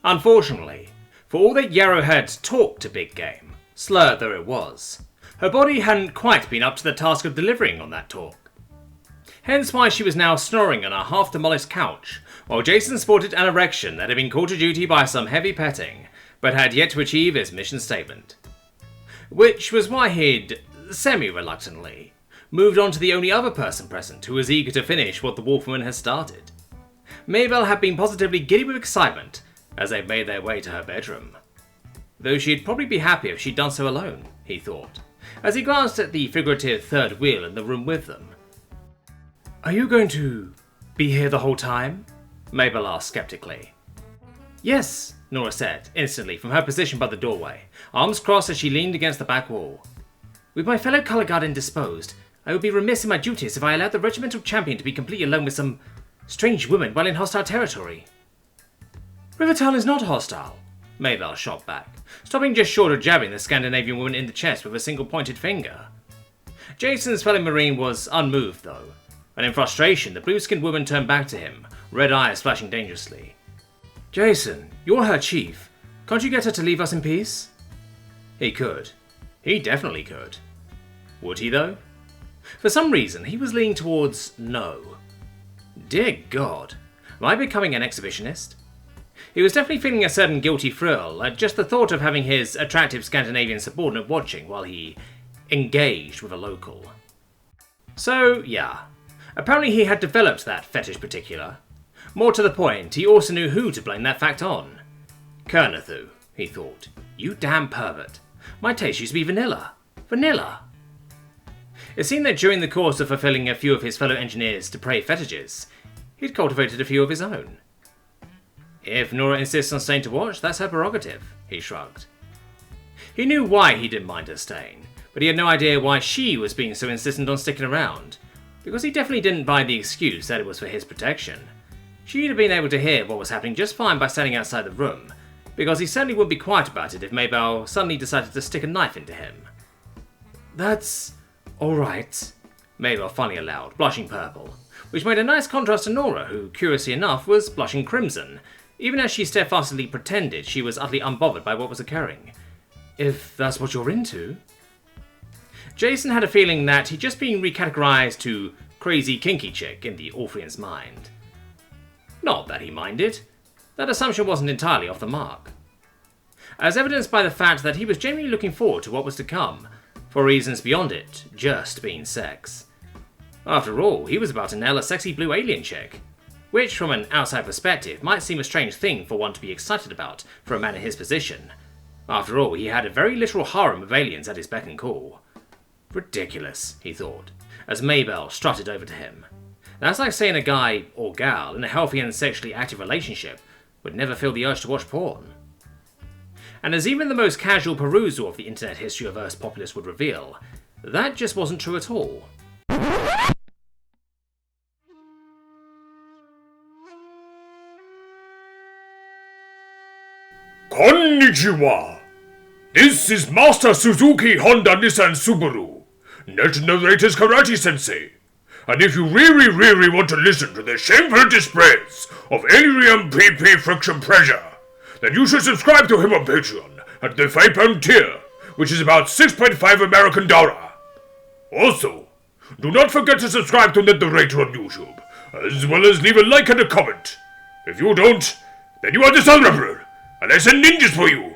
Unfortunately, for all that Yrrol had talked to Big Game, slurred though it was, her body hadn't quite been up to the task of delivering on that talk. Hence why she was now snoring on a half-demolished couch, while Jason sported an erection that had been called to duty by some heavy petting, but had yet to achieve its mission statement. Which was why he'd, semi-reluctantly, moved on to the only other person present who was eager to finish what the Wolfwoman had started. Maybelle had been positively giddy with excitement as they made their way to her bedroom. Though she'd probably be happier if she'd done so alone, he thought, as he glanced at the figurative third wheel in the room with them. "Are you going to be here the whole time?" Maybelle asked skeptically. "Yes," Nora said, instantly, from her position by the doorway, arms crossed as she leaned against the back wall. "With my fellow colour guard indisposed, I would be remiss in my duties if I allowed the regimental champion to be completely alone with some strange woman while in hostile territory." "Rivertown is not hostile," Maybelle shot back, stopping just short of jabbing the Scandinavian woman in the chest with a single pointed finger. Jason's fellow Marine was unmoved, though, and in frustration the blue-skinned woman turned back to him, red eyes flashing dangerously. "Jason, you're her chief. Can't you get her to leave us in peace?" He could. He definitely could. Would he, though? For some reason, he was leaning towards no. Dear God, am I becoming an exhibitionist? He was definitely feeling a certain guilty thrill at just the thought of having his attractive Scandinavian subordinate watching while he engaged with a local. So, yeah. Apparently he had developed that fetish particular. More to the point, he also knew who to blame that fact on. Kernathu, he thought. You damn pervert. My taste used to be vanilla. Vanilla. It seemed that during the course of fulfilling a few of his fellow engineers' depraved fetishes, he'd cultivated a few of his own. If Nora insists on staying to watch, that's her prerogative, he shrugged. He knew why he didn't mind her staying, but he had no idea why she was being so insistent on sticking around, because he definitely didn't buy the excuse that it was for his protection. She'd have been able to hear what was happening just fine by standing outside the room, because he certainly wouldn't be quiet about it if Maybelle suddenly decided to stick a knife into him. "That's alright," Maybelle finally allowed, blushing purple, which made a nice contrast to Nora, who, curiously enough, was blushing crimson, even as she steadfastly pretended she was utterly unbothered by what was occurring. "If that's what you're into." Jason had a feeling that he'd just been recategorized to crazy kinky chick in the Orphean's mind. Not that he minded. That assumption wasn't entirely off the mark. As evidenced by the fact that he was genuinely looking forward to what was to come, for reasons beyond it just being sex. After all, he was about to nail a sexy blue alien chick, which from an outside perspective might seem a strange thing for one to be excited about for a man in his position. After all, he had a very literal harem of aliens at his beck and call. Ridiculous, he thought, as Maybelle strutted over to him. That's like saying a guy, or gal, in a healthy and sexually active relationship would never feel the urge to watch porn. And as even the most casual perusal of the internet history of Earth's populace would reveal, that just wasn't true at all. Konnichiwa! This is Master Suzuki Honda Nissan Subaru, Net Narrator's Karate Sensei. And if you really want to listen to the shameful displays of Alien PP Friction Pressure, then you should subscribe to him on Patreon at the £5 tier, which is about $6.5 American dollar. Also, do not forget to subscribe to Net Narrator on YouTube, as well as leave a like and a comment. If you don't, then you are dishonorable, and I send ninjas for you.